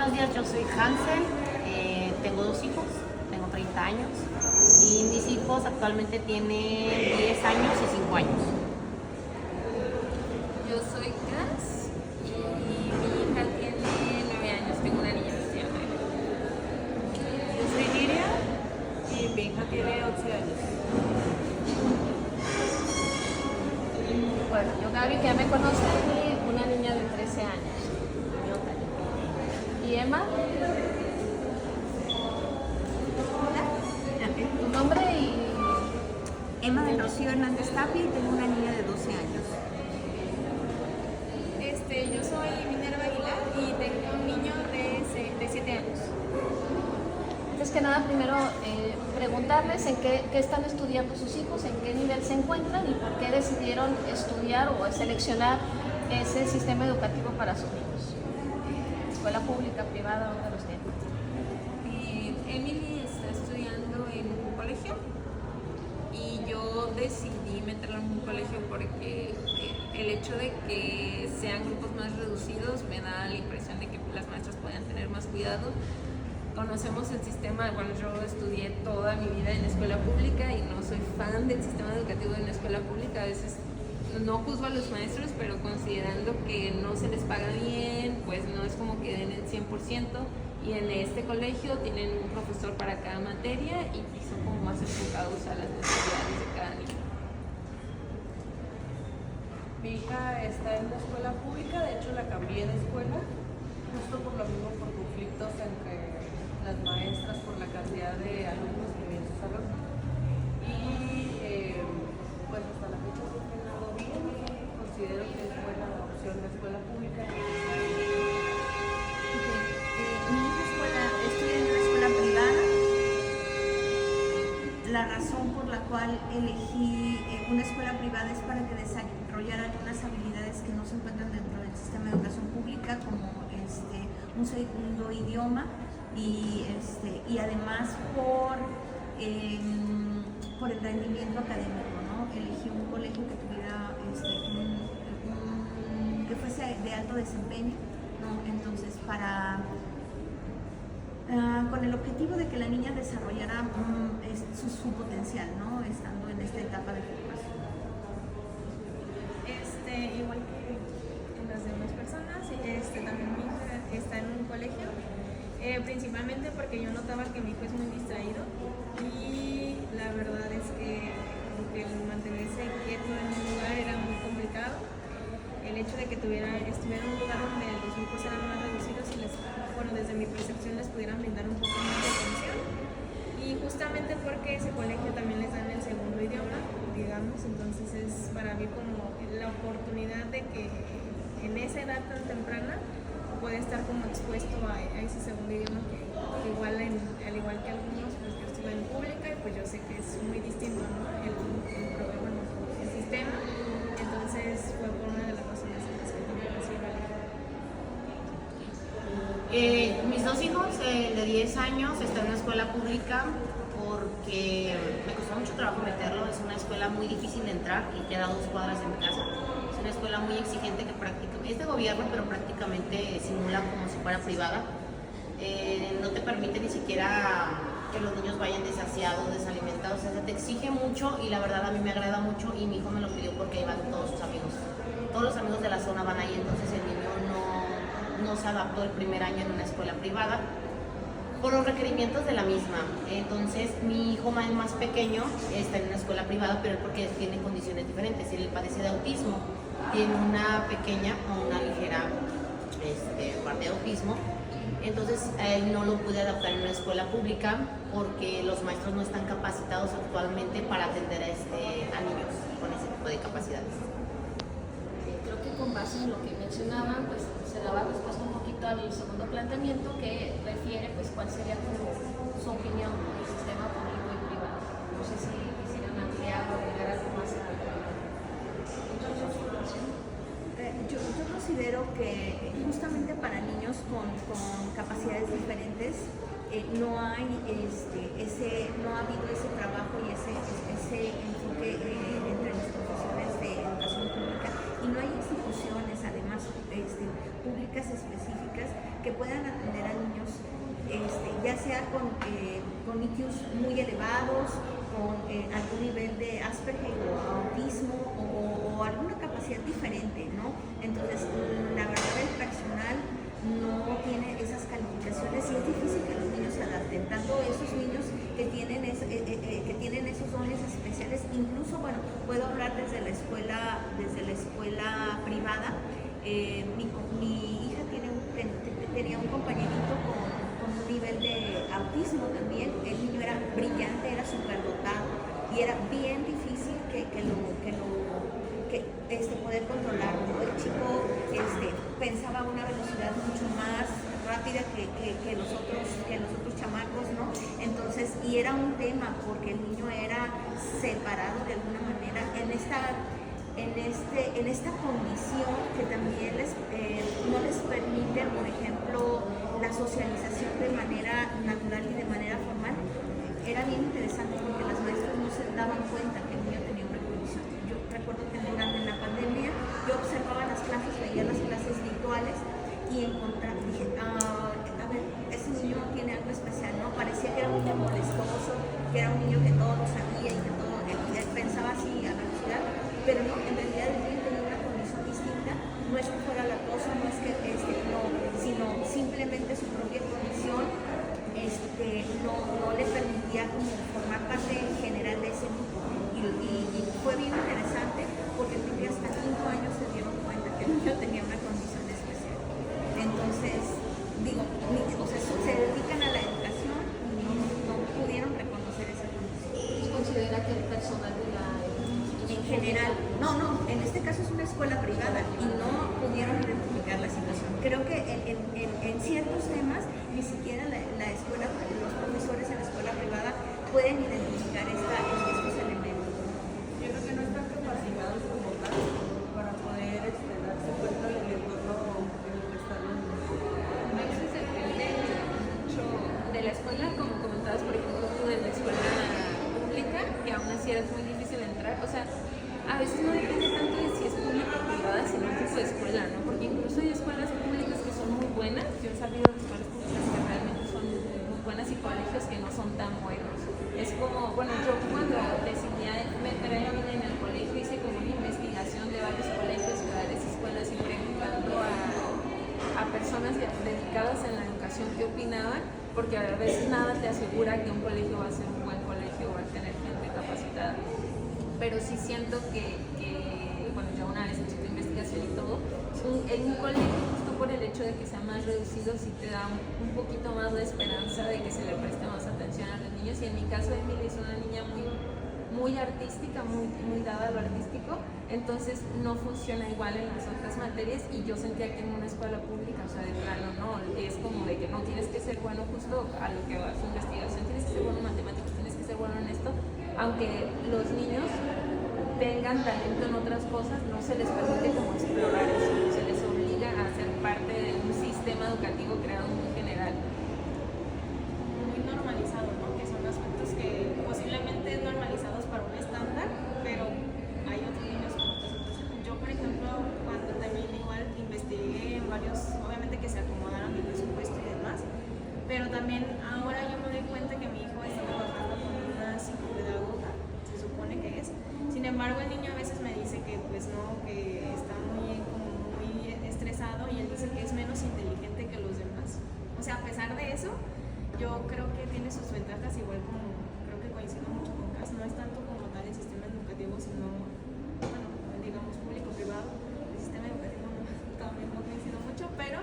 buenos días, yo soy Hansel, tengo 2 hijos, tengo 30 años y mis hijos actualmente tienen 10 años y 5 años. Yo soy Cass y mi hija tiene 9 años, tengo una niña que se llama Eva. Yo soy Liria y mi hija tiene 11 años. Bueno, yo Gaby, que ya me conoce, y una niña de 13 años. ¿Y Emma? ¿Tu nombre y...? Emma del Rocío Hernández Tapia y tengo una niña de 12 años. Yo soy Minerva Aguilar y tengo un niño de 7 años. Antes que nada, primero preguntarles en qué están estudiando sus hijos, en qué nivel se encuentran y por qué decidieron estudiar o seleccionar ese sistema educativo para sus niños. Escuela pública, privada, ¿dónde los tienen? Emily está estudiando en un colegio y yo decidí meterla en un colegio porque el hecho de que sean grupos más reducidos me da la impresión de que las maestras puedan tener más cuidado. Conocemos el sistema, bueno, yo estudié toda mi vida en escuela pública y no soy fan del sistema educativo de una escuela pública. A veces no juzgo a los maestros, pero considerando que no se les paga bien, pues no es como que den el 100%. Y en este colegio tienen un profesor para cada materia y son como más enfocados a las necesidades de cada niño. Mi hija está en la escuela pública, de hecho la cambié de escuela, justo por lo mismo, por conflictos entre las maestras, por la cantidad de alumnos que vienen a su salón. Y pues hasta la fecha siempre me ha dado bien, considero que es buena opción la escuela pública. Mi hija estudia en una escuela privada. La razón por la cual elegí una escuela privada es para que desarrollara algunas habilidades que no se encuentran dentro del sistema de educación pública, como un segundo idioma y además por el rendimiento académico, ¿no? Elegí un colegio que tuviera que fuese de alto desempeño, ¿no? Entonces con el objetivo de que la niña desarrollara su potencial, ¿no? Estando en esta etapa de formación. Igual que en las demás personas, también mi hija está en un colegio, principalmente porque yo notaba que mi hijo es muy distraído y la verdad es que el mantenerse quieto en un lugar era muy complicado. El hecho de que estuviera en un lugar donde los grupos eran más reducidos y desde mi percepción les pudieran brindar un poco más de atención. Y justamente porque ese colegio también les dan el segundo idioma, digamos, entonces es para mí como la oportunidad de que en esa edad tan temprana puede estar como expuesto a ese segundo idioma que igual al igual que algunos, pues yo estuve en pública y pues yo sé que es muy distinto, ¿no? el programa, el sistema, entonces fue por una de las razones en las que también decidí Mis 2 hijos de 10 años están en una escuela pública porque me costó mucho trabajo meterlo. Es una escuela muy difícil de entrar y queda a 2 cuadras de mi casa. Es una escuela muy exigente que prácticamente es de gobierno, pero prácticamente simula como si fuera privada. No te permite ni siquiera que los niños vayan desasiados, desalimentados. O sea, te exige mucho y la verdad a mí me agrada mucho y mi hijo me lo pidió porque ahí van todos sus amigos. Todos los amigos de la zona van ahí, entonces el niño no se adaptó el primer año en una escuela privada por los requerimientos de la misma. Entonces mi hijo más pequeño está en una escuela privada, pero es porque tiene condiciones diferentes. Él padece de autismo, tiene una pequeña o una ligera parte de autismo. Entonces él no lo pude adaptar en una escuela pública porque los maestros no están capacitados actualmente para atender a niños con ese tipo de capacidades. Creo que con base en lo que mencionaban, pues se daba respuesta un poquito al segundo planteamiento que refiere pues cuál sería su opinión del sistema público y privado. No sé si quisieran ampliar o agregar algo más a su formación. Yo considero que justamente para niños con capacidades diferentes no ha habido ese trabajo y ese enfoque entre los profesores de educación pública y no hay instituciones instituciones, además públicas específicas, que puedan atender a niños, ya sea con IQs muy elevados, con algún nivel de Asperger o autismo o alguna capacidad diferente, ¿no? Entonces, la verdad, el personal no tiene esas calificaciones y es difícil que los niños se adapten, tanto esos niños que tienen esos dones especiales. Incluso, bueno, puedo hablar desde la escuela privada. Mi hija tenía un compañerito con un nivel de autismo también. El niño era brillante, era superdotado y era bien difícil poder controlarlo, ¿no? El chico pensaba a una velocidad mucho más rápida que los otros chamacos, ¿no? Entonces, y era un tema porque el niño era separado de alguna manera en esta condición que también no les permite, por ejemplo, la socialización de manera natural y de manera formal. Era bien interesante porque las maestras no se daban cuenta que el niño tenía una condición. Yo recuerdo que durante la pandemia yo observaba las clases, veía las clases virtuales y dije, a ver, ese niño tiene algo especial, ¿no? Parecía que era un niño molestoso, que era un niño que todo lo sabía y que todo, él pensaba así a velocidad, pero no, en realidad el niño tenía una condición distinta. No es que fuera latoso, no es que no, sino simplemente su propia condición no le permitía como formar parte general de ese grupo. Y fue bien interesante porque creo que hasta 5 años se dieron cuenta que el niño tenía una condición especial. Entonces, se dedican a la educación y no pudieron reconocer esa condición. ¿Y considera que el personal de la En general, no, en este caso es una escuela privada y no pudieron identificar la situación. Creo que en ciertos temas ni siquiera la escuela, los profesores en la escuela privada pueden identificar estos elementos. Yo creo que no están capacitados como tal para poder darse cuenta del entorno en el que están. A veces depende mucho de la escuela, como comentabas, por ejemplo, tú de la escuela pública, que aún así era muy difícil entrar. O sea, a veces no depende tanto de si es pública o privada, sino el tipo de escuela, ¿no? Porque incluso hay escuelas públicas que son muy buenas. Yo he sabido de escuelas públicas que realmente son muy buenas y colegios que no son tan buenos. Es como, bueno, yo cuando decidí meterme en el colegio hice como una investigación de varios colegios y varias escuelas y preguntando a personas dedicadas en la educación qué opinaban, porque a veces nada te asegura que un colegio va a ser un buen colegio o va a tener gente capacitada. Pero sí siento que bueno, yo una vez hecho tu investigación y todo, en un colegio, justo por el hecho de que sea más reducido, sí te da un poquito más de esperanza de que se le preste más atención a los niños. Y en mi caso, Emily es una niña muy artística, muy dada a lo artístico, entonces no funciona igual en las otras materias. Y yo sentía que en una escuela pública, o sea, de plano, no, es como de que no tienes que ser bueno justo a lo que va a su investigación, tienes que ser bueno en matemáticas, tienes que ser bueno en esto, aunque los niños tengan talento en otras cosas, no se les permite como explorar eso, se les obliga a ser parte de un sistema educativo creado muy general. Muy normalizado, ¿no? Que son aspectos que posiblemente normalizados para un estándar, pero hay otros niños con otras situaciones. Yo, por ejemplo, cuando también igual investigué en varios, obviamente que se acomodaron el presupuesto y demás, pero también ahora yo me doy cuenta que mi hijo está trabajando con una psicopedagoga, se supone que es. Sin embargo, el niño a veces me dice que pues no, que está muy estresado y él dice que es menos inteligente que los demás. O sea, a pesar de eso, yo creo que tiene sus ventajas, igual como creo que coincido mucho con Cas, no es tanto como tal el sistema educativo, sino, bueno, digamos público-privado. El sistema educativo también no coincido mucho, pero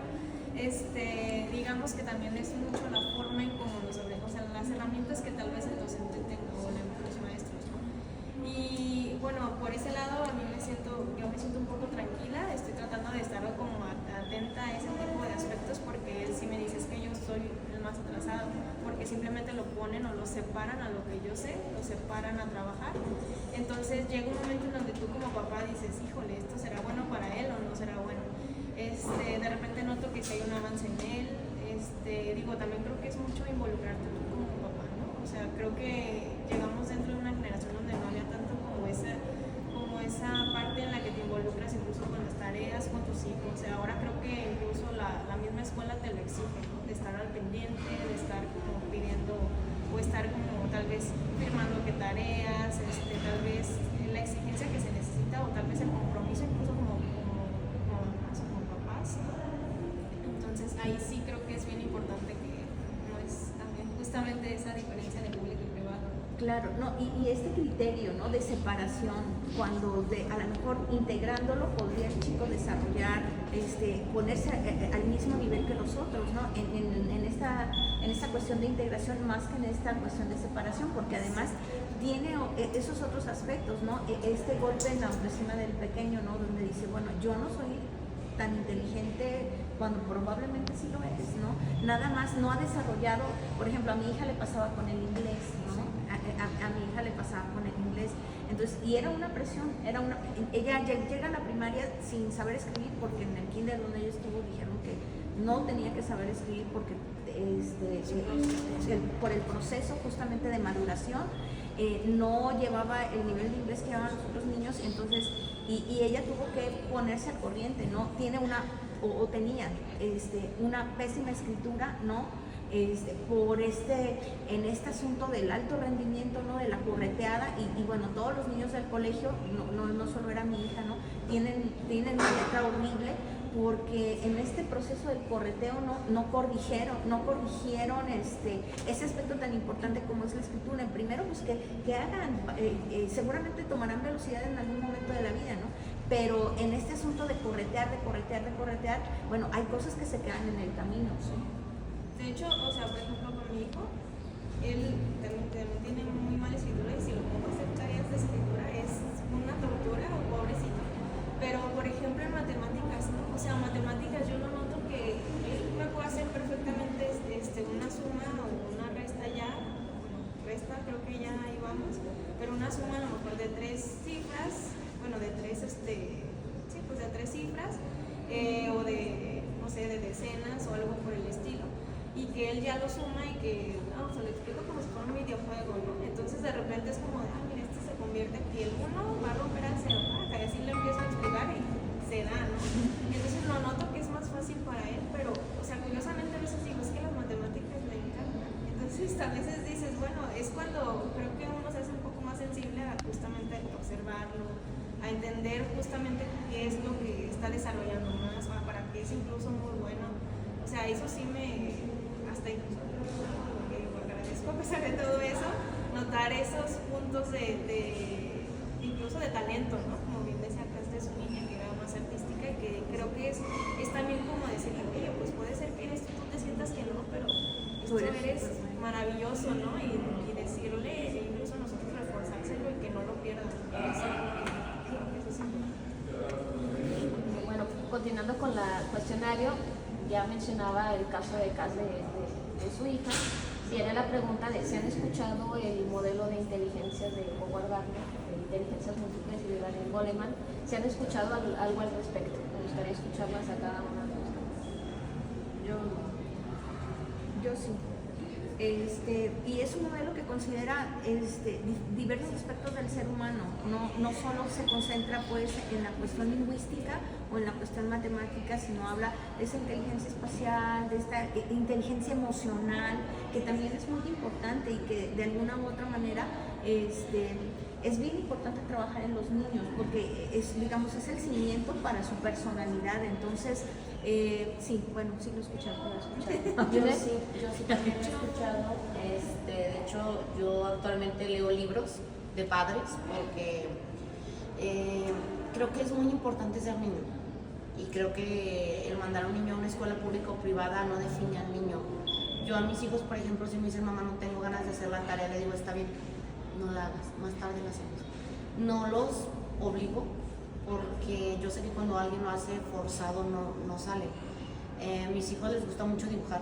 digamos que también es mucho la forma en cómo nos abren, o sea, las herramientas que tal vez el docente tenga o los maestros, ¿no? Y bueno, por ese lado yo me siento un poco tranquila, estoy tratando de estar como atenta a ese tipo de aspectos, porque él sí me dice es que yo soy el más atrasado, porque simplemente lo ponen o lo separan a lo que yo sé, lo separan a trabajar. Entonces llega un momento en donde tú como papá dices, híjole, ¿esto será bueno para él o no será bueno? De repente noto que si hay un avance en él, también creo que es mucho involucrarte tú como papá, ¿no? O sea, creo que llegamos dentro de una generación donde no había tanto como esa parte en la que te involucras incluso con las tareas, tus hijos. O sea, ahora creo que incluso la misma escuela te lo exige, ¿no? De estar al pendiente, de estar como pidiendo o estar como tal vez firmando qué tareas, tal vez la exigencia que se necesita o tal vez el compromiso incluso como mamás o como papás. Entonces ahí sí creo que es bien importante que no es también justamente esa diferencia de público y privado. Claro, no, y este criterio, ¿no?, de separación, cuando a lo mejor integrándolo podría el chico desarrollar, ponerse al mismo nivel que los otros, ¿no? En esta cuestión de integración más que en esta cuestión de separación, porque además tiene esos otros aspectos, ¿no? Este golpe en la autoestima del pequeño, ¿no?, donde dice, bueno, yo no soy tan inteligente cuando probablemente sí lo es, ¿no? Nada más no ha desarrollado, por ejemplo, a mi hija le pasaba con el inglés, ¿no? A mi hija le pasaba con el inglés, entonces, y era una presión, ella llega a la primaria sin saber escribir, porque en el kinder donde ella estuvo dijeron que no tenía que saber escribir porque por el proceso justamente de maduración, no llevaba el nivel de inglés que llevaban los otros niños, entonces, y ella tuvo que ponerse al corriente, ¿no? Tiene tenía una pésima escritura, ¿no? En este asunto del alto rendimiento, ¿no?, de la correteada, y bueno, todos los niños del colegio, no solo era mi hija, ¿no?, tienen una letra horrible, porque en este proceso del correteo no corrigieron ese aspecto tan importante como es la escritura. Primero, pues que hagan, seguramente tomarán velocidad en algún momento de la vida, ¿no? Pero en este asunto de corretear, bueno, hay cosas que se quedan en el camino, ¿sí? De hecho, o sea, por ejemplo, con mi hijo, él también tiene muy mala escritura y si lo pongo a hacer tareas de escritura es una tortura, o pobrecito. Pero, por ejemplo, en matemáticas, ¿no? O sea, matemáticas yo lo noto que él me puede hacer perfectamente una suma o una resta ya, bueno, resta creo que ya ahí vamos, pero una suma a lo mejor de 3 cifras, bueno, de 3, sí, pues de 3 cifras, o de, no sé, de decenas o algo por el estilo. Y que él ya lo suma y que, se lo explico como si fuera un videojuego, ¿no? Entonces de repente es como de, mira, se convierte aquí, el 1 va a romper al 0, y así le empiezo a explicar y se da, ¿no? Entonces lo noto que es más fácil para él, pero, o sea, curiosamente a veces digo, es que las matemáticas le encantan. Entonces a veces dices, bueno, es cuando creo que uno se hace un poco más sensible a justamente observarlo, a entender justamente qué es lo que está desarrollando más, para que es incluso muy bueno. O sea, eso sí hasta incluso agradezco a pesar de todo eso, notar esos puntos incluso de talento, ¿no? Como bien decía acá de su niña que era más artística y que creo que es también como decirle, oye, pues puede ser que tú te sientas que no, pero esto eres maravilloso, ¿no? Y decirle, incluso nosotros reforzárselo y que no lo pierdan. Bueno, continuando con el cuestionario, ya mencionaba el caso de su hija. Viene la pregunta de si han escuchado el modelo de inteligencia de Howard Gardner, de inteligencias múltiples y de Daniel Goleman. Si han escuchado algo al respecto. Me gustaría escucharlas a cada una de ustedes. Yo sí. Y es un modelo que considera diversos aspectos del ser humano, no solo se concentra pues en la cuestión lingüística o en la cuestión matemática, sino habla de esa inteligencia espacial, de esta inteligencia emocional, que también es muy importante y que de alguna u otra manera es bien importante trabajar en los niños, porque es el cimiento para su personalidad. Entonces, sí, bueno, sí lo he escuchado. Yo sí también lo he escuchado. De hecho, yo actualmente leo libros de padres porque creo que es muy importante ser niño. Y creo que el mandar a un niño a una escuela pública o privada no define al niño. Yo a mis hijos, por ejemplo, si me dicen, mamá, no tengo ganas de hacer la tarea, le digo, está bien, no la hagas, más tarde la hacemos. No los obligo, porque yo sé que cuando alguien lo hace forzado no sale. Mis hijos les gusta mucho dibujar,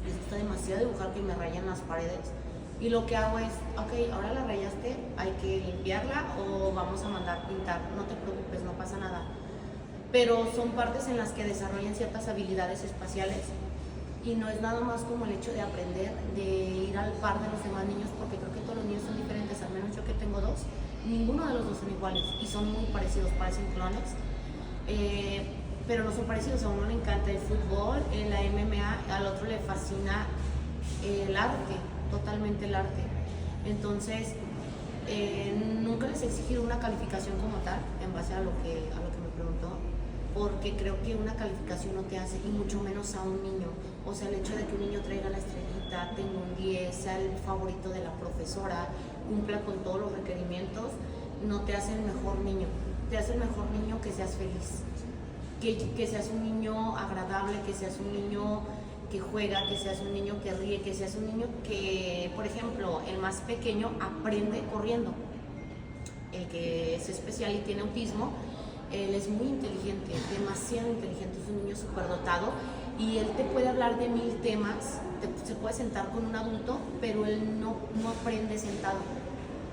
les gusta demasiado dibujar, que me rayan las paredes. Y lo que hago es, ok, ahora la rayaste, hay que limpiarla o vamos a mandar pintar, no te preocupes, no pasa nada. Pero son partes en las que desarrollan ciertas habilidades espaciales y no es nada más como el hecho de aprender, de ir al par de los demás niños, porque creo que todos los niños son diferentes, al menos yo que tengo 2, ninguno de los 2 son iguales y son muy parecidos, parecen clones. pero no son parecidos. A uno le encanta el fútbol, la MMA, al otro le fascina el arte, totalmente el arte. Entonces, nunca les he exigido una calificación como tal, en base a lo que me preguntó, porque creo que una calificación no te hace, y mucho menos a un niño. O sea, el hecho de que un niño traiga la estrellita, tenga un 10, sea el favorito de la profesora, cumpla con todos los requerimientos, no te hace el mejor niño. Te hace el mejor niño que seas feliz, que seas un niño agradable, que seas un niño que juega, que seas un niño que ríe, que seas un niño que, por ejemplo, el más pequeño aprende corriendo. El que es especial y tiene autismo, él es muy inteligente, demasiado inteligente, es un niño superdotado, y él te puede hablar de 1000 temas, se puede sentar con un adulto, pero él no aprende sentado.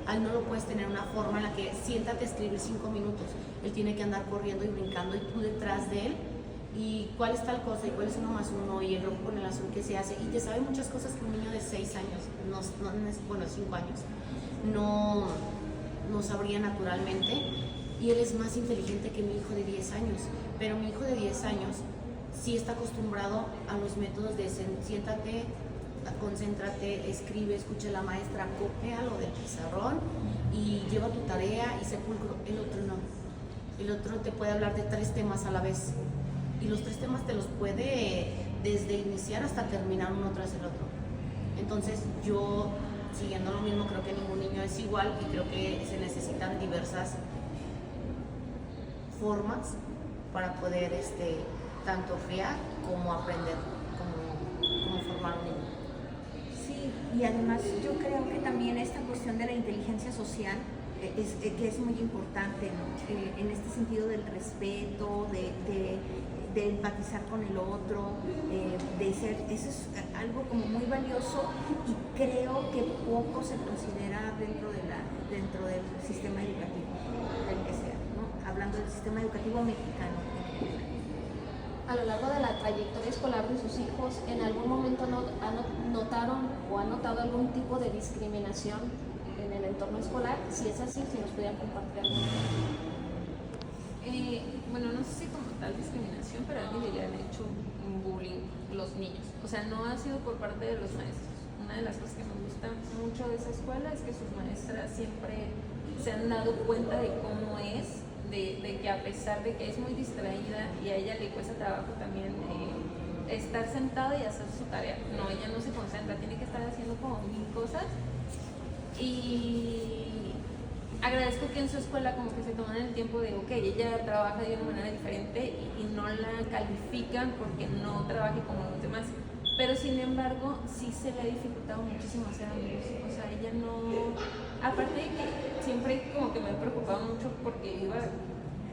A él no lo puedes tener una forma en la que siéntate a escribir 5 minutos. Él tiene que andar corriendo y brincando y tú detrás de él. Y cuál es tal cosa y cuál es 1 más 1 y el rojo con el azul que se hace. Y te sabe muchas cosas que un niño de 6 años, 5 años, no sabría naturalmente. Y él es más inteligente que mi hijo de 10 años. Pero mi hijo de 10 años sí está acostumbrado a los métodos de siéntate, concéntrate, escribe, escucha a la maestra, copia lo del pizarrón y lleva tu tarea y sepulcro. El otro no. El otro te puede hablar de 3 temas a la vez. Y los 3 temas te los puede desde iniciar hasta terminar uno tras el otro. Entonces yo, siguiendo lo mismo, creo que ningún niño es igual y creo que se necesitan diversas formas para poder tanto criar como aprender, como formar un niño. Sí, y además yo creo que también esta cuestión de la inteligencia social que es muy importante, ¿no? En este sentido del respeto, de empatizar con el otro, eso es algo como muy valioso y creo que poco se considera dentro del sistema educativo, del que sea, ¿no? Hablando del sistema educativo mexicano. A lo largo de la trayectoria escolar de sus hijos, ¿en algún momento notaron o han notado algún tipo de discriminación en el entorno escolar? Si es así, si nos pudieran compartir algo. Bueno, no sé si como tal discriminación, pero a mí le han hecho un bullying los niños. O sea, no ha sido por parte de los maestros. Una de las cosas que me gusta mucho de esa escuela es que sus maestras siempre se han dado cuenta de cómo es, de que a pesar de que es muy distraída y a ella le cuesta trabajo también estar sentada y hacer su tarea. No, ella no se concentra, tiene que estar haciendo como 1000 cosas. Y agradezco que en su escuela como que se toman el tiempo de, ok, ella trabaja de una manera diferente y no la califican porque no trabaje como los demás. Pero sin embargo, sí se le ha dificultado muchísimo hacer amigos. O sea, ella no... Aparte de que siempre como que me he preocupado mucho porque iba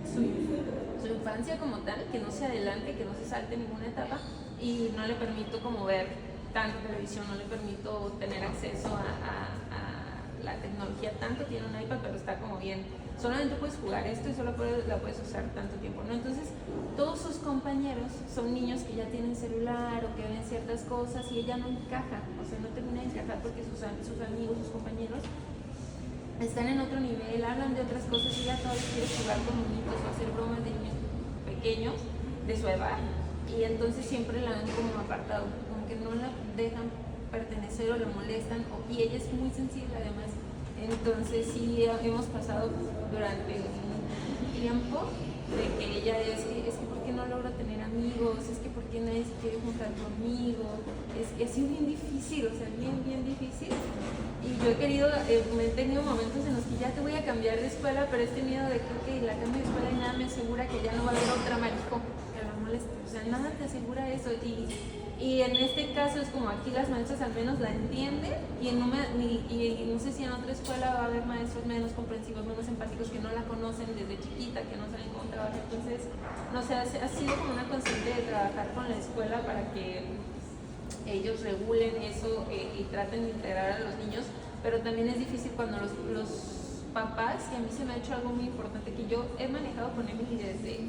su infancia como tal, que no se adelante, que no se salte ninguna etapa y no le permito como ver tanta televisión, no le permito tener acceso a la tecnología tanto, tiene un iPad pero está como bien, solamente puedes jugar esto y solo la puedes usar tanto tiempo, ¿no? Entonces todos sus compañeros son niños que ya tienen celular o que ven ciertas cosas y ella no encaja, o sea, no termina de encajar porque sus amigos, sus compañeros están en otro nivel, hablan de otras cosas y ella todavía quiere jugar con niñitos o hacer bromas de niños pequeños de su edad y entonces siempre la han como apartado, como que no la dejan pertenecer o la molestan y ella es muy sensible además. Entonces sí hemos pasado durante un tiempo de que ella es que ¿por qué no logro tener amigos? Es que ¿por qué nadie se quiere juntar conmigo? Es sido bien difícil, o sea, bien difícil. Y yo he querido, he tenido momentos en los que ya te voy a cambiar de escuela, pero este miedo de que okay, la cambio de escuela y nada me asegura que ya no va a haber otra Marijo que la moleste. O sea, nada te asegura eso. Y en este caso es como aquí las maestras al menos la entienden y no sé si en otra escuela va a haber maestros menos comprensivos, menos empáticos que no la conocen desde chiquita, que no saben cómo trabajar. Entonces, no sé, ha sido como una constante de trabajar con la escuela para que ellos regulen eso y traten de integrar a los niños, pero también es difícil cuando los papás, y a mí se me ha hecho algo muy importante que yo he manejado con Emily desde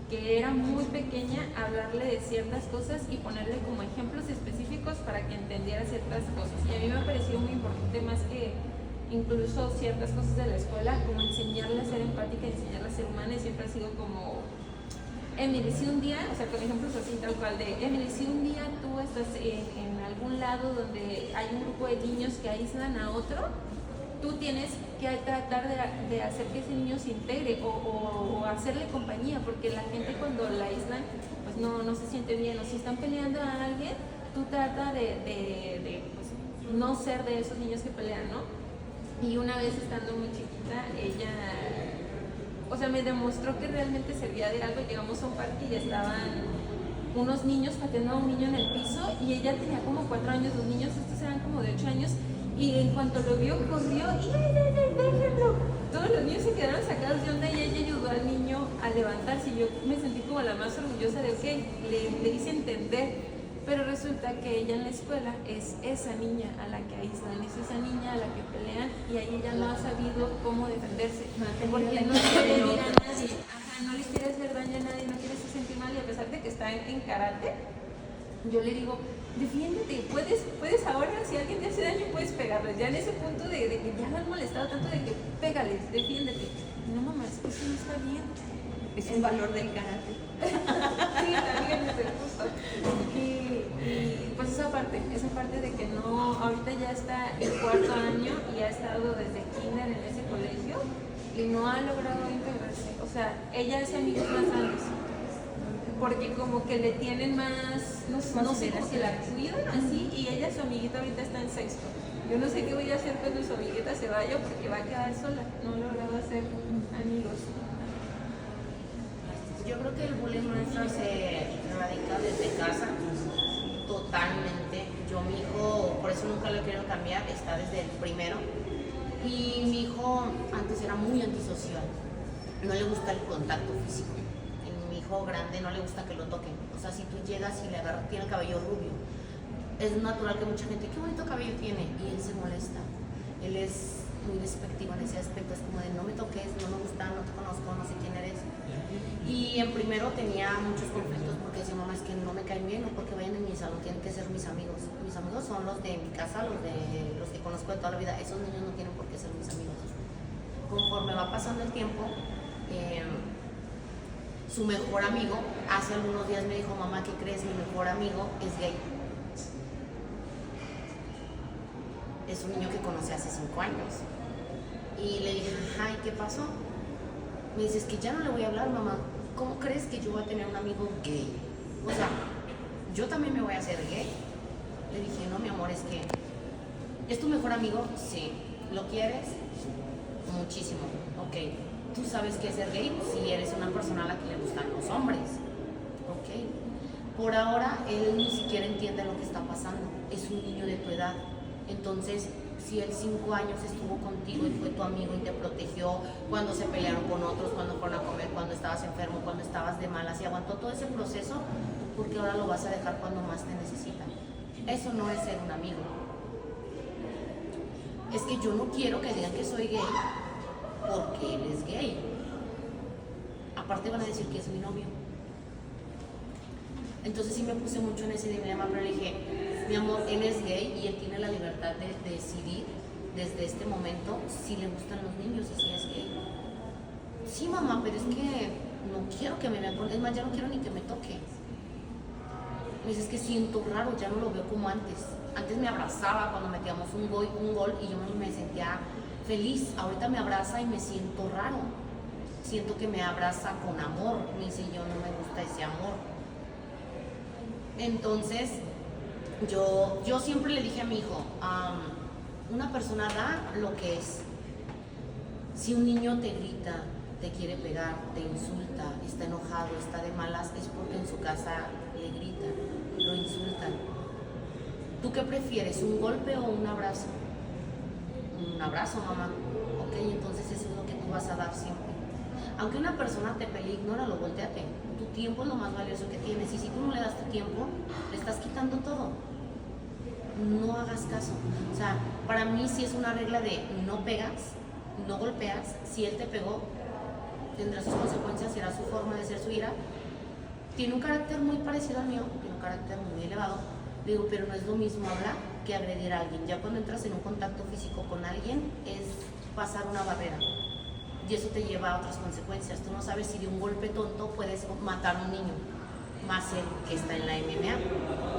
que era muy pequeña, hablarle de ciertas cosas y ponerle como ejemplos específicos para que entendiera ciertas cosas. Y a mí me ha parecido muy importante, más que incluso ciertas cosas de la escuela, como enseñarle a ser empática, enseñarle a ser humana, y siempre ha sido como Emily, si un día, o sea, con ejemplos así tal cual de, Emily, si un día tú estás en algún lado donde hay un grupo de niños que aíslan a otro, tú tienes que tratar de hacer que ese niño se integre o hacerle compañía, porque la gente cuando la aíslan, pues no se siente bien, o si están peleando a alguien, tú trata de pues, no ser de esos niños que pelean, ¿no? Y una vez estando muy chiquita, ella, o sea, me demostró que realmente servía de algo. Llegamos a un parque y ya estaban unos niños pateando a un niño en el piso y ella tenía como 4 años, los niños estos eran como de 8 años y en cuanto lo vio corrió y ¡ay, déjenlo! Todos los niños se quedaron sacados de onda y ella ayudó al niño a levantarse y yo me sentí como la más orgullosa de, ok, le hice entender. Pero resulta que ella en la escuela es esa niña a la que aíslan, es esa niña a la que pelean y ahí ella no ha sabido cómo defenderse. Porque no quiere herir a nadie, no les quiere hacer daño a nadie, no quiere hacer sentir mal y a pesar de que está en karate, yo le digo, defiéndete, puedes ahora, si alguien te hace daño puedes pegarles. Ya en ese punto de que ya lo han molestado tanto de que pégales, defiéndete. No mamá, es que eso no está bien. Es un valor del karate. Sí, también es justo. Y pues esa parte de que no, ahorita ya está en 4º año y ha estado desde kinder en ese colegio y no ha logrado integrarse. O sea, ella hace amigos más grandes, porque como que le tienen más, no sé, como que la cuidan así y ella, su amiguita ahorita está en 6º. Yo no sé qué voy a hacer cuando su amiguita se vaya porque va a quedar sola, no ha logrado hacer amigos. Yo creo que el bullying nuestro se radica desde casa, totalmente. Yo, mi hijo, por eso nunca lo he querido cambiar, está desde el primero. Y mi hijo antes era muy antisocial, no le gusta el contacto físico. Mi hijo grande no le gusta que lo toquen. O sea, si tú llegas y le agarras, tiene el cabello rubio, es natural que mucha gente, qué bonito cabello tiene, y él se molesta. Él es muy despectivo en ese aspecto, es como de no me toques, no me gusta, no te conozco, no sé quién eres. Y en primero tenía muchos conflictos porque decía, mamá, es que no me caen bien, no porque vayan en mi salón, tienen que ser mis amigos. Mis amigos son los de mi casa, los que conozco de toda la vida. Esos niños no tienen por qué ser mis amigos. Conforme va pasando el tiempo, su mejor amigo, hace algunos días me dijo, mamá, ¿qué crees? Mi mejor amigo es gay. Es un niño que conocí hace 5 años. Y le dije, ay, ¿qué pasó? Me dice, es que ya no le voy a hablar, mamá. ¿Cómo crees que yo voy a tener un amigo gay? O sea, yo también me voy a hacer gay. Le dije, no, mi amor, es que ¿es tu mejor amigo? Sí. ¿Lo quieres? Muchísimo. Ok. ¿Tú sabes qué es ser gay? Si eres una persona a la que le gustan los hombres. Ok. Por ahora, él ni siquiera entiende lo que está pasando. Es un niño de tu edad. Entonces, si él 5 años estuvo contigo y fue tu amigo y te protegió cuando se pelearon con otros, cuando fueron a comer, cuando estabas enfermo, cuando estabas de malas y aguantó todo ese proceso, ¿por qué ahora lo vas a dejar cuando más te necesitan? Eso no es ser un amigo. Es que yo no quiero que digan que soy gay porque él es gay. Aparte van a decir que es mi novio. Entonces sí me puse mucho en ese dilema, pero le dije, mi amor, él es gay y él tiene la libertad de decidir desde este momento si le gustan los niños y si es gay. Sí, mamá, pero es que no quiero que me vean con... Es más, ya no quiero ni que me toque. Me dice, es que siento raro, ya no lo veo como antes. Antes me abrazaba cuando metíamos un gol y yo me sentía feliz. Ahorita me abraza y me siento raro. Siento que me abraza con amor. Me dice, yo no me gusta ese amor. Entonces, yo siempre le dije a mi hijo, una persona da lo que es. Si un niño te grita, te quiere pegar, te insulta, está enojado, está de malas, es porque en su casa le gritan, lo insultan. ¿Tú qué prefieres, un golpe o un abrazo? Un abrazo, mamá. Ok, entonces eso es lo que tú vas a dar siempre. Aunque una persona te pelee, ignóralo, volteate. Tu tiempo es lo más valioso que tienes y si tú no le das tu tiempo, le estás quitando todo. No hagas caso. O sea, para mí sí es una regla de no pegas, no golpeas. Si él te pegó, tendrá sus consecuencias, será su forma de ser, su ira. Tiene un carácter muy parecido al mío, tiene un carácter muy elevado. Digo, pero no es lo mismo hablar que agredir a alguien. Ya cuando entras en un contacto físico con alguien es pasar una barrera. y eso te lleva a otras consecuencias. Tú no sabes si de un golpe tonto puedes matar a un niño, más el que está en la MMA.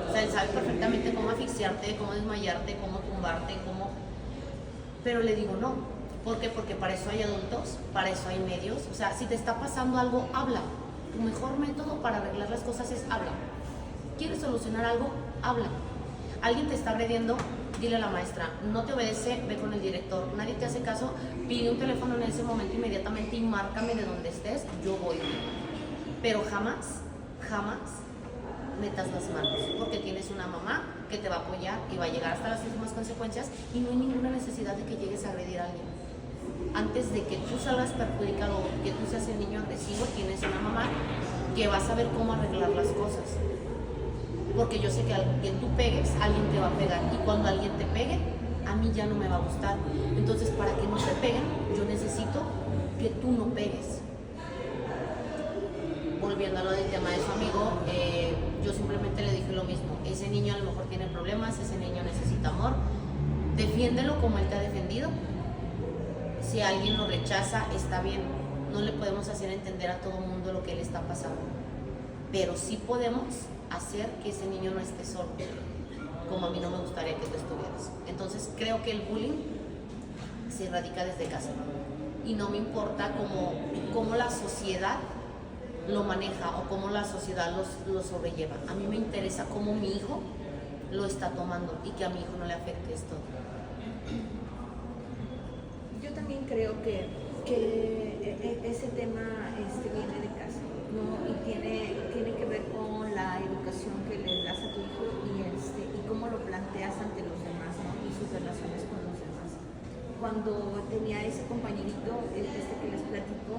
O sea, él sabe perfectamente cómo asfixiarte, cómo desmayarte, cómo tumbarte, cómo... Pero le digo no. ¿Por qué? Porque para eso hay adultos, para eso hay medios. O sea, si te está pasando algo, habla. Tu mejor método para arreglar las cosas es habla. ¿Quieres solucionar algo? Habla. Alguien te está agrediendo, dile a la maestra. No te obedece, ve con el director. Nadie te hace caso, pide un teléfono en ese momento inmediatamente y márcame de donde estés, yo voy. Pero jamás metas las manos, porque tienes una mamá que te va a apoyar y va a llegar hasta las últimas consecuencias y no hay ninguna necesidad de que llegues a agredir a alguien. Antes de que tú salgas perjudicado o que tú seas el niño agresivo, tienes una mamá que va a saber cómo arreglar las cosas. Porque yo sé que al que tú pegues, alguien te va a pegar, y cuando alguien te pegue, a mí ya no me va a gustar. Entonces, para que no te peguen, yo necesito que tú no pegues. Volviendo a lo del tema de su amigo, yo simplemente le dije lo mismo. Ese niño a lo mejor tiene problemas, ese niño necesita amor. Defiéndelo como él te ha defendido. Si alguien lo rechaza, está bien. No le podemos hacer entender a todo el mundo lo que él está pasando. Pero sí podemos hacer que ese niño no esté solo, como a mí no me gustaría que tú estuvieras. Entonces creo que el bullying se erradica desde casa. Y no me importa cómo la sociedad lo maneja o cómo la sociedad lo sobrelleva. A mí me interesa cómo mi hijo lo está tomando y que a mi hijo no le afecte esto. Yo también creo que ese tema viene de casa, ¿no? Y tiene que ver con la educación que le das a tu hijo y cómo lo planteas ante los demás, ¿no? Y sus relaciones con los demás. Cuando tenía ese compañerito que les platico,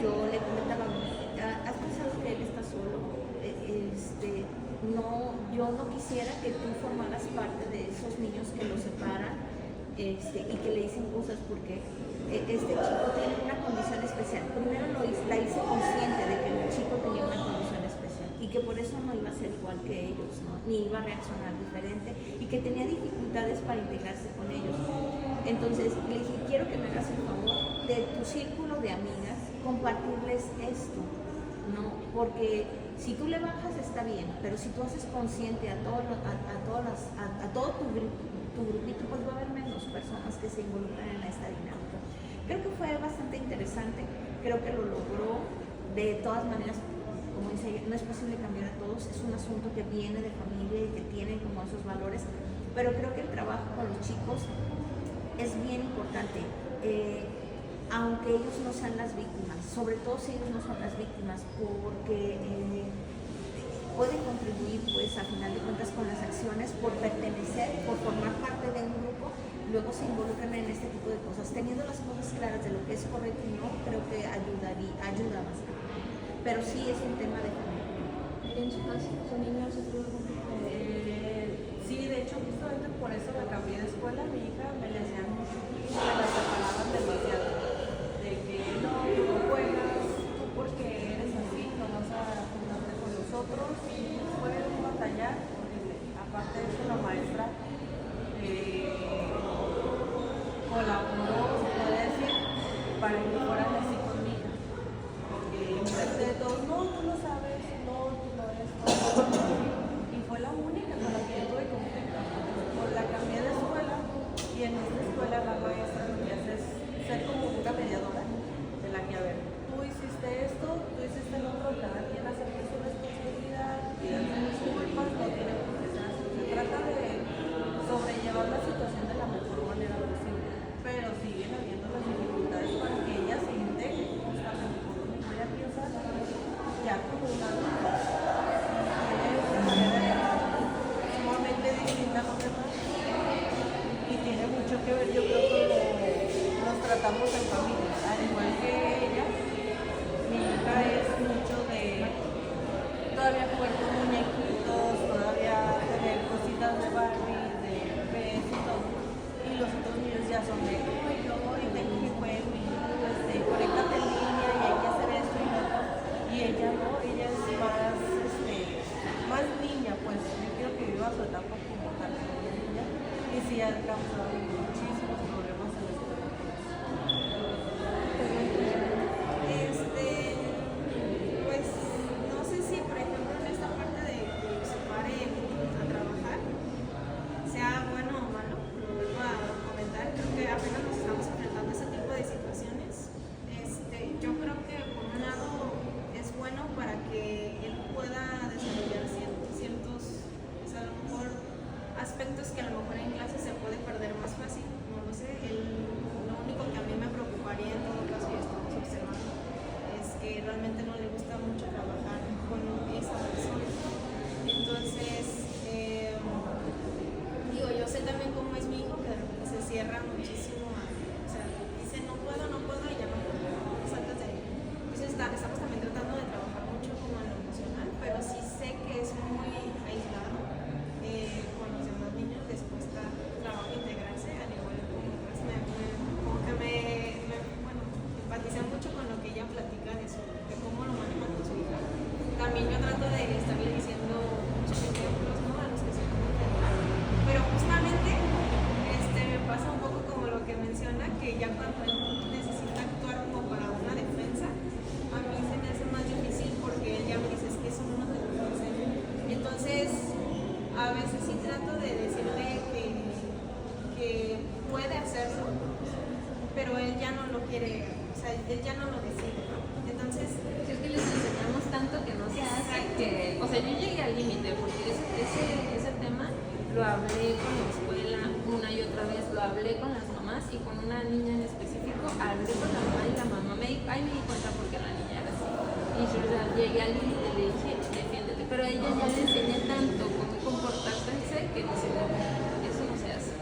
yo le comentaba, ¿has pensado que él está solo? No, yo no quisiera que tú formaras parte de esos niños que lo separan y que le dicen cosas, porque este chico tiene una condición especial. Primero la hice consciente de que el chico tenía una condición especial y que por eso no iba a ser igual que ellos, ¿no? Ni iba a reaccionar diferente y que tenía dificultades para integrarse con ellos. Entonces le dije, quiero que me hagas el favor de tu círculo de amigas, compartirles esto, ¿no? Porque si tú le bajas está bien, pero si tú haces consciente a todo tu grupito, pues va a haber menos personas que se involucran en esta dinámica. Creo que fue bastante interesante, creo que lo logró. De todas maneras, como dice ella, no es posible cambiar a todos, es un asunto que viene de familia y que tiene como esos valores, pero creo que el trabajo con los chicos es bien importante. Aunque ellos no sean las víctimas, sobre todo si ellos no son las víctimas, porque pueden contribuir, pues, a final de cuentas con las acciones por pertenecer, por formar parte de un grupo, luego se involucran en este tipo de cosas. Teniendo las cosas claras de lo que es correcto y no, creo que ayuda bastante. Pero sí es un tema de familia. ¿En su caso, su niño sufrió algún tipo de...? Sí, de hecho, justamente por eso la cambié de escuela. Mi hija me le decían mucho que me la separaban demasiado. De que no juegas, tú porque eres así, no vas a juntarte con nosotros. Y fue un batallar horrible. Aparte de eso, la maestra colaboró, se puede decir, para que fueran así con mi hija. Porque enfrente de todos, no, tú lo sabes, no, tú lo eres, no. Y fue la única con la que yo tuve conflicto. Pues la cambié de escuela y en esta escuela la maestra lo que hace es ser como una mediadora de la que, a ver, tú hiciste esto, tú hiciste lo otro, cada quien acepta su responsabilidad, pídanse disculpas, no tiene por qué ser así. Se trata de sobrellevar la situación de la mejor manera posible, pero siguen habiendo las dificultades para que ella se integre justamente porque ella piensa ya como una adulta. Tiene una manera sumamente distinta a los demás y tiene mucho que ver, yo creo, con nos tratamos en familia. Al igual que ella, mi hija es mucho de todavía jugar con muñequitos, todavía tener cositas de Barbie, de bebés y todo. Y los otros niños ya son de, uy, yo y tengo mi juego y conéctate en línea y hay que hacer esto y lo otro. Y ella no, ella es más niña, pues yo quiero que viva su etapa como tal, como niña. Y sí ha causado muchísimos problemas en la escuela. aspectos que a lo mejor en clase se puede perder más fácil, no lo sé. Lo único que a mí me preocuparía en todo caso, y estamos observando, es que realmente no le gusta mucho trabajar con esa persona. Entonces, digo, yo sé también cómo es mi hijo, que de repente se cierra muchísimo, o sea, dice no puedo y ya no puedo, saltas de ahí. Entonces estamos también tratando de trabajar mucho como en lo emocional, pero sí sé que es muy aislado con los demás niños, les cuesta trabajo integrarse, al igual como pues como que bueno, empaticé mucho con lo que ella platica de cómo lo maneja con su hija. También yo trato de estarle diciendo muchos ejemplos, ¿no? A los que se pueden enfrentar. Pero justamente me pasa un poco como lo que menciona, que ya cuando él necesita actuar como para una defensa, a mí se me hace más difícil porque él ya me dice, es que eso no te lo puedo hacer. Entonces, a veces sí trato de decirle que puede hacerlo, pero él ya no lo quiere, o sea, él ya no lo decide, ¿no? Entonces, Si es que les enseñamos tanto que no se hace, que, o sea, yo llegué al límite porque ese tema lo hablé con la escuela una y otra vez, lo hablé con las mamás y con una niña en específico, hablé con la mamá y la mamá me di cuenta porque la niña era así. Y yo llegué al límite, le dije, defiéndete, pero a ella ya le enseñé tanto cómo comportarse que dice, no, eso no se hace.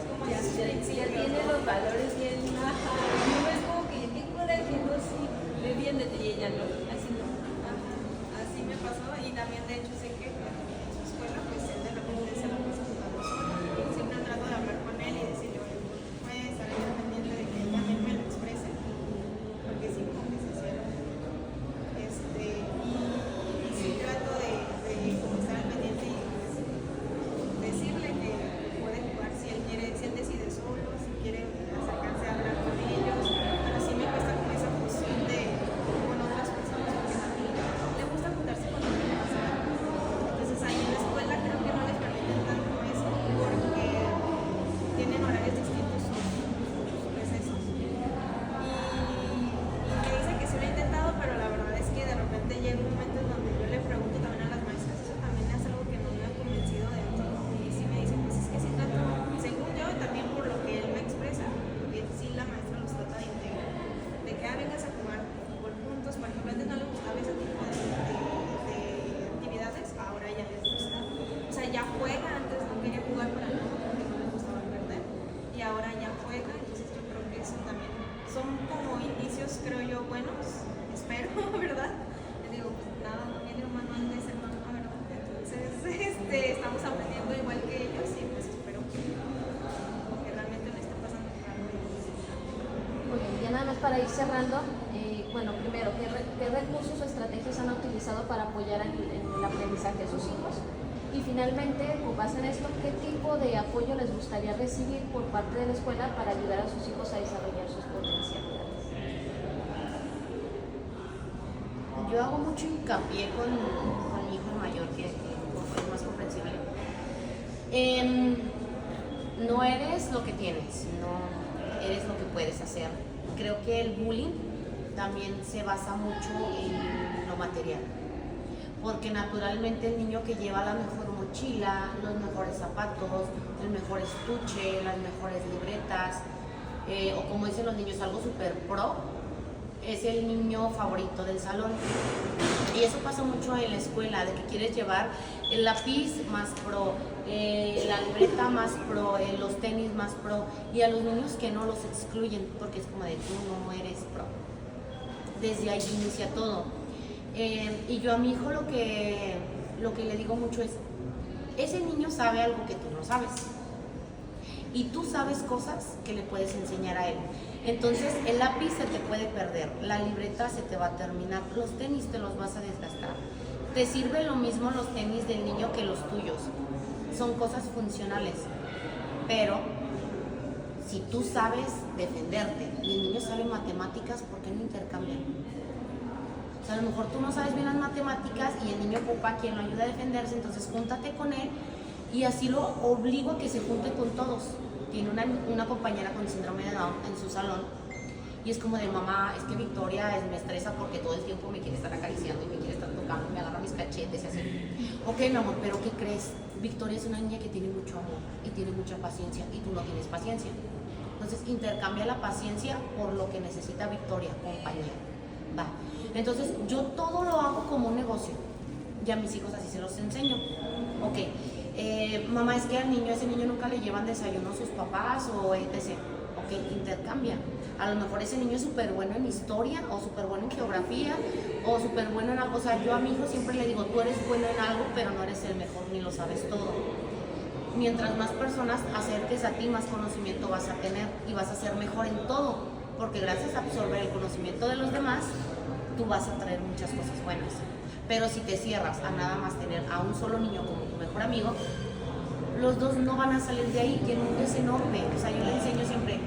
Ya tiene los valores bien, ajá, y no es como que qué coraje, no, sí, defiéndete, y ella no, así no. así me pasó, y también de hecho sé que en su escuela pues él de repente se lo pasa jugando solo. Siempre trato de hablar con él y decirle, oye, puede estar ahí pendiente de que él también me lo exprese, porque sí, como que se cierra. Y sí trato de como estar al pendiente y decirle que puede jugar si él quiere, si él decide solo, si quiere acercarse a hablar con ellos, pero sí me cuesta como esa fusión con otras personas, porque a mí le gusta juntarse con los demás. Entonces ahí en la escuela creo que no les permiten tanto eso porque tienen horarios distintos sus recesos. Y me dice que sí lo he intentado, pero la verdad es que de repente llega un momento en donde yo le pregunto también a las maestras, eso también es algo que no me ha convencido de todo. Y sí me dicen, pues es que sí trato, según yo, y también por lo que él me expresa, que sí la maestra los trata de integrar, de que vengas a jugar por puntos, por ejemplo, antes no le gustaba ese tipo de actividades, ahora ya les gusta. O sea, ya juega, antes no quería jugar para nada porque no le gustaba perder, y ahora ya juega, entonces yo creo que eso también son como indicios, creo yo, buenos, espero, ¿verdad? Les digo, pues nada, no viene un manual de ser mamá, ¿verdad? Entonces, estamos aprendiendo igual que ellos y pues espero que realmente no esté pasando por algo difícil. Muy bien, ya nada más para ir cerrando, bueno, primero, ¿qué recursos o estrategias han utilizado para apoyar en el aprendizaje de sus hijos? Y finalmente, con base en esto, ¿qué tipo de apoyo les gustaría recibir por parte de la escuela para ayudar a sus hijos a desarrollar sus potencialidades? Yo hago mucho hincapié con mi hijo mayor, que es más comprensible. No eres lo que tienes, no eres lo que puedes hacer. Creo que el bullying también se basa mucho en lo material, porque naturalmente el niño que lleva la mejor mochila, los mejores zapatos, el mejor estuche, las mejores libretas, o como dicen los niños, algo súper pro, es el niño favorito del salón. Y eso pasa mucho en la escuela, de que quieres llevar el lápiz más pro, la libreta más pro, los tenis más pro, y a los niños que no los excluyen, porque es como de tú no eres pro. Desde ahí inicia todo. Y yo a mi hijo lo que le digo mucho es, ese niño sabe algo que tú no sabes. Y tú sabes cosas que le puedes enseñar a él. Entonces el lápiz se te puede perder, la libreta se te va a terminar, los tenis te los vas a desgastar. Te sirven lo mismo los tenis del niño que los tuyos. Son cosas funcionales. Pero si tú sabes defenderte y el niño sabe matemáticas, ¿por qué no intercambian? O sea, a lo mejor tú no sabes bien las matemáticas y el niño ocupa a quien lo ayuda a defenderse, entonces júntate con él y así lo obligo a que se junte con todos. Tiene una compañera con síndrome de Down en su salón y es como de, mamá, es que Victoria me estresa porque todo el tiempo me quiere estar acariciando y me quiere estar tocando, me agarra mis cachetes y así. Ok, mi amor, pero ¿qué crees? Victoria es una niña que tiene mucho amor y tiene mucha paciencia y tú no tienes paciencia. Entonces intercambia la paciencia por lo que necesita Victoria, compañía. Va. Entonces yo todo lo hago como un negocio. Y a mis hijos así se los enseño. Ok, mamá, es que al niño, a ese niño nunca le llevan desayuno sus papás o etc. Ok, intercambia. A lo mejor ese niño es súper bueno en historia o súper bueno en geografía o súper bueno en algo. O sea, yo a mi hijo siempre le digo, tú eres bueno en algo, pero no eres el mejor ni lo sabes todo. Mientras más personas acerques a ti, más conocimiento vas a tener y vas a ser mejor en todo, porque gracias a absorber el conocimiento de los demás, tú vas a traer muchas cosas buenas. Pero si te cierras a nada más tener a un solo niño como tu mejor amigo, los dos no van a salir de ahí, y el mundo es enorme. O sea, yo le enseño siempre,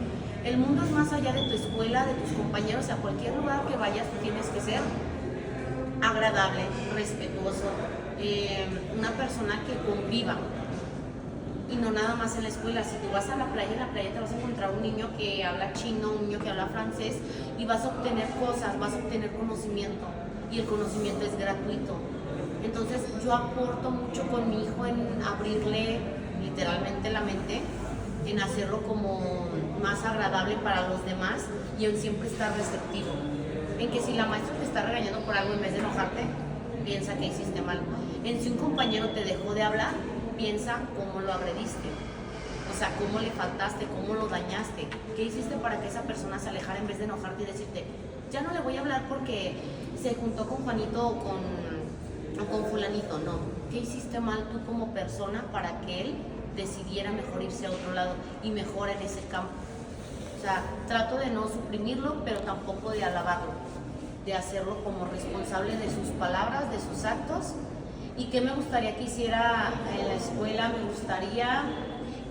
el mundo es más allá de tu escuela, de tus compañeros, a cualquier lugar que vayas, tú tienes que ser agradable, respetuoso, una persona que conviva. Y no nada más en la escuela. Si tú vas a la playa, en la playa te vas a encontrar un niño que habla chino, un niño que habla francés, y vas a obtener cosas, vas a obtener conocimiento, y el conocimiento es gratuito. Entonces yo aporto mucho con mi hijo en abrirle literalmente la mente, en hacerlo como más agradable para los demás y en siempre estar receptivo. En que si la maestra te está regañando por algo, en vez de enojarte, piensa que hiciste mal. En si un compañero te dejó de hablar, piensa cómo lo agrediste, o sea, cómo le faltaste, cómo lo dañaste, qué hiciste para que esa persona se alejara en vez de enojarte y decirte, ya no le voy a hablar porque se juntó con Juanito o con fulanito. No, qué hiciste mal tú como persona para que él decidiera mejor irse a otro lado y mejora en ese campo. O sea, trato de no suprimirlo, pero tampoco de alabarlo, de hacerlo como responsable de sus palabras, de sus actos. ¿Y qué me gustaría que hiciera en la escuela? Me gustaría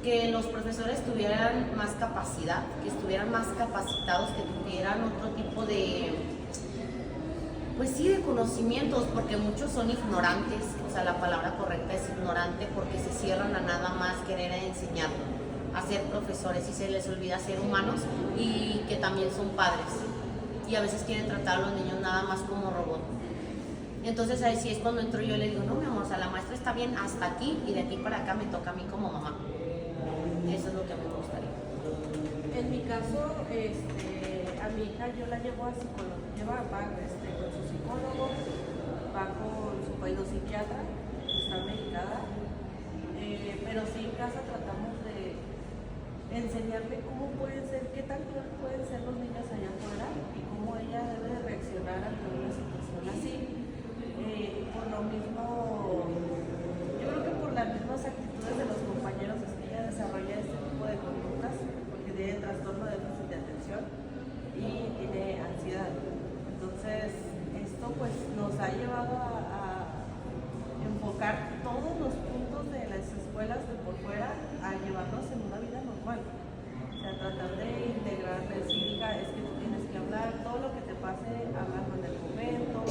que los profesores tuvieran más capacidad, que estuvieran más capacitados, que tuvieran otro tipo de, pues sí, de conocimientos, porque muchos son ignorantes. O sea, la palabra correcta es ignorante, porque se cierran a nada más querer enseñar a ser profesores y se les olvida ser humanos y que también son padres. Y a veces quieren tratar a los niños nada más como robot. Entonces ahí sí es cuando entro yo y le digo, no mi amor, o sea, la maestra está bien hasta aquí y de aquí para acá me toca a mí como mamá. Eso es lo que a mí me gustaría. En mi caso, a mi hija yo la llevo a psicología, va con su psicólogo, va con su psiquiatra, está medicada, pero sí en casa tratamos de enseñarle cómo pueden ser, qué tan cruel pueden ser los niños allá afuera y cómo ella debe de reaccionar ante una situación así. Por lo mismo, yo creo que por las mismas actitudes de los compañeros es que ella desarrolla este tipo de conductas, porque tiene trastorno de déficit de atención y tiene ansiedad. Entonces, esto pues nos ha llevado a enfocar todos los puntos de las escuelas de por fuera a llevarlos en una vida normal. O sea, tratar de integrarles, hija, es que tú tienes que hablar, todo lo que te pase, háblalo en el momento,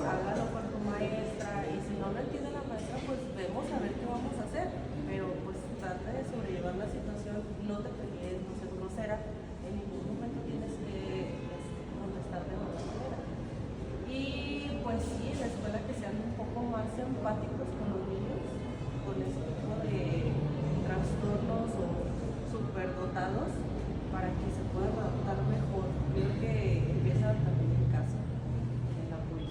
háblalo con tu maestra, y si no lo entiende la maestra, pues vemos a ver qué vamos a hacer, pero pues trata de sobrellevar la situación, no te pelees, no seas grosera, en ningún momento tienes que contestar de otra manera. Y pues sí, en la escuela que sean un poco más empáticos con los niños, con ese tipo de trastornos o superdotados, para que se puedan adaptar mejor. Creo que empieza también en casa, en el apoyo.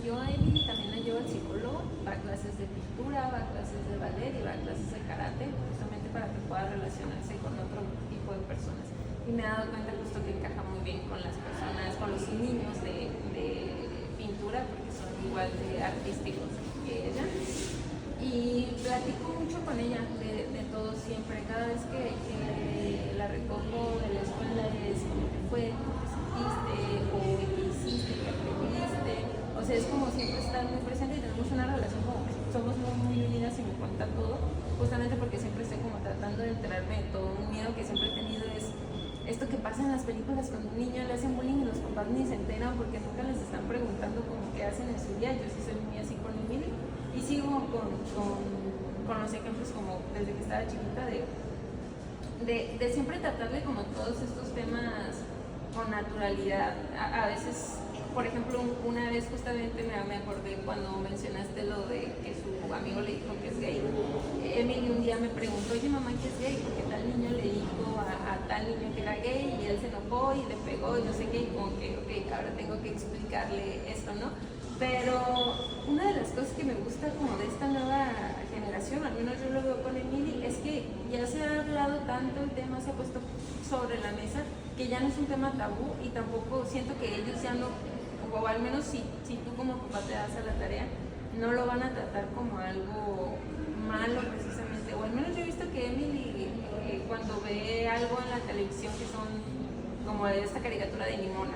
Yo a Eli también la llevo al psicólogo, va a clases de pintura, va a clases de ballet y va a clases de karate, justamente para que pueda relacionarse con otro tipo de personas. Y me he dado cuenta justo que encaja muy bien con las personas, con los niños de pintura, porque son igual de artísticos que ella. Y platico mucho con ella de todo siempre. Cada vez que la recojo de la escuela es como que fue, cómo te sentiste, o qué hiciste, qué aprendiste. O sea, es como siempre estar muy presente y tenemos una relación como que somos muy unidas y me cuenta todo, justamente porque siempre estoy como tratando de enterarme de todo. Un miedo que siempre he tenido es esto que pasa en las películas cuando un niño le hacen bullying y los papás ni se enteran porque nunca les están preguntando como qué hacen en su día. Yo sí soy muy así con mi niño y sigo con los ejemplos como desde que estaba chiquita de siempre tratarle como todos estos temas con naturalidad. A veces, por ejemplo, una vez justamente me acordé cuando mencionaste lo de que su amigo le dijo que es gay. Emily un día me preguntó, oye mamá, ¿qué es gay? Porque tal niño le dijo a tal niño que era gay y él se enojó y le pegó y no sé qué, y como que, ok, ahora tengo que explicarle esto, ¿no? Pero una de las cosas que me gusta como de esta nueva generación, al menos yo lo veo con Emily, es que ya se ha hablado tanto, el tema se ha puesto sobre la mesa, que ya no es un tema tabú y tampoco siento que ellos ya no, o al menos si tú como papá te das a la tarea, no lo van a tratar como algo malo precisamente, o al menos yo he visto que Emily cuando ve algo en la televisión que son como de esta caricatura de Nimona,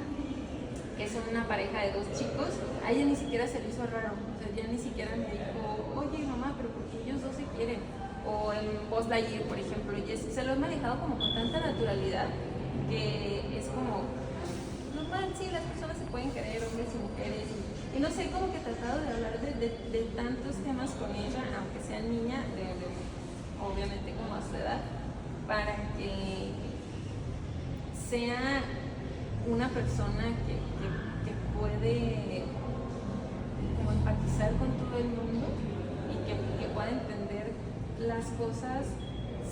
que son una pareja de dos chicos, a ella ni siquiera se le hizo raro, o sea, ya ni siquiera me dijo, oye mamá, pero porque ellos dos se quieren, o en Buzz Lightyear, por ejemplo, y se lo he manejado como con tanta naturalidad que es como normal, sí, las personas se pueden querer, hombres y mujeres, y no sé, como que he tratado de hablar de tantos temas con ella, aunque sea niña, obviamente como a su edad, para que sea una persona que puede como empatizar con todo el mundo y que pueda entender las cosas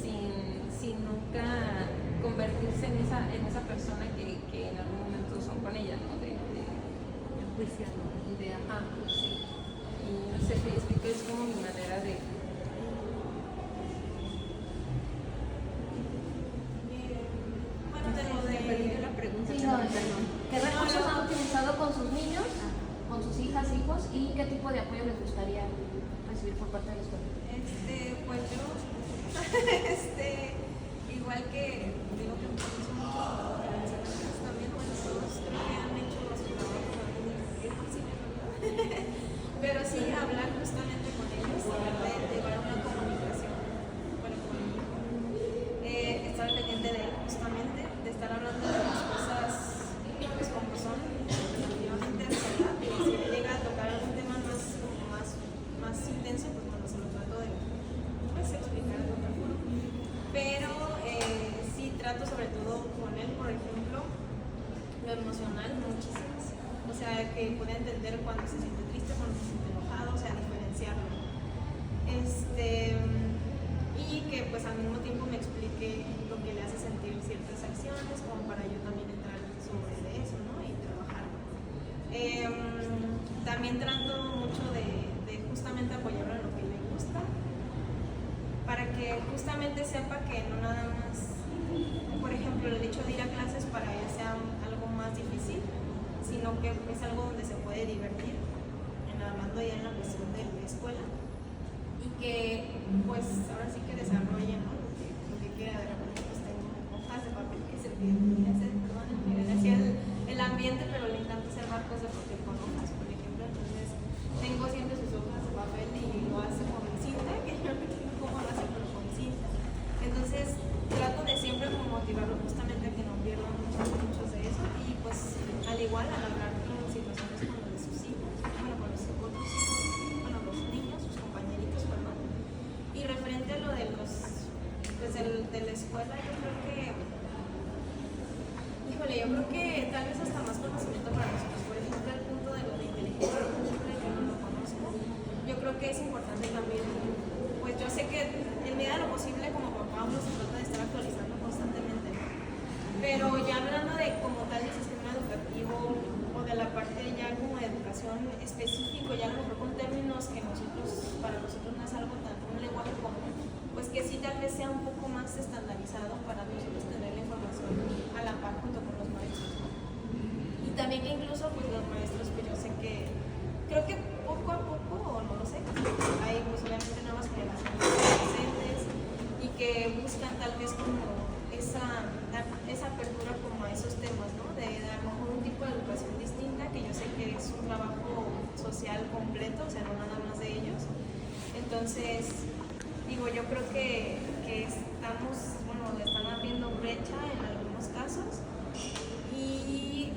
sin nunca convertirse en esa persona que en algún momento son con ella, ¿no? De sí. Y no sé, es que es como mi manera de... Bueno, de lo de la pregunta. Sí, no, perdón. ¿Qué recursos han utilizado con sus niños, con sus hijas, hijos, y qué tipo de apoyo les gustaría recibir por parte de la escuela? Pues yo, igual que digo que utilizo mucho organizaciones también, bueno, todos creo que han hecho su trabajo ¿verdad? Pero sí hablar justamente con ellos, tratar de llevar una comunicación, bueno, con mi hijo, estar pendiente de él justamente, de estar hablando de las cosas pues como son, definitivamente de verdad, y si llega a tocar algún tema más intenso, pues bueno, se lo trato de pues, explicar de otra forma. Pero sí trato sobre todo con él, por ejemplo, lo emocional muchísimo. O sea, que pueda entender cuando se siente triste, cuando se siente enojado, o sea, diferenciarlo. Y que pues al mismo tiempo me explique lo que le hace sentir ciertas acciones, como para yo también entrar sobre eso, ¿no? Y trabajar. También trato mucho de justamente apoyarlo en lo que le gusta, para que justamente sepa que no nada más, por ejemplo, el hecho de ir a clases para él sea algo más difícil, sino que es algo donde se puede divertir, hablando ya en la cuestión de la escuela, y que pues ahora sí que desarrolle, ¿no? lo que quiera. De repente pues tengo hojas de papel que se piden, perdón, decía el ambiente, pero le encanta hacer barcos de papel con hojas, por ejemplo, entonces tengo siempre sus hojas de papel y lo hace con cinta, que yo no entiendo cómo lo hace, pero con cinta. Entonces trato de siempre como motivarlo justamente a que no pierdan muchos de eso, y pues al igual al hablar con situaciones con los de sus hijos, bueno, con los otros hijos, bueno, los niños, sus compañeritos, perdón. Y referente a lo de los, pues de la escuela, yo creo que, híjole, yo creo que tal vez hasta más conocimiento para nosotros. Por ejemplo, el punto de lo de inteligencia múltiple, yo no lo conozco. Yo creo que es importante también, pues yo sé que en medida de lo posible como papá uno se trata de estar actualizando constantemente, ¿no? Pero ya hablando de como tal el sistema educativo o de la parte ya como de educación específico, ya a lo mejor con términos que para nosotros no es algo tan un lenguaje común, pues que sí tal vez sea un poco más estandarizado para nosotros tener la información a la par junto con los maestros, ¿no? Y también que incluso pues los maestros, pues yo sé que creo que poco a poco, o no lo sé, hay pues obviamente nuevas generaciones de adolescentes y que buscan tal vez como esa apertura como a esos temas, ¿no? De a lo mejor un tipo de educación distinta, que yo sé que es un trabajo social completo, o sea, no nada más de ellos. Entonces, digo, yo creo que estamos, bueno, están abriendo brecha en algunos casos, y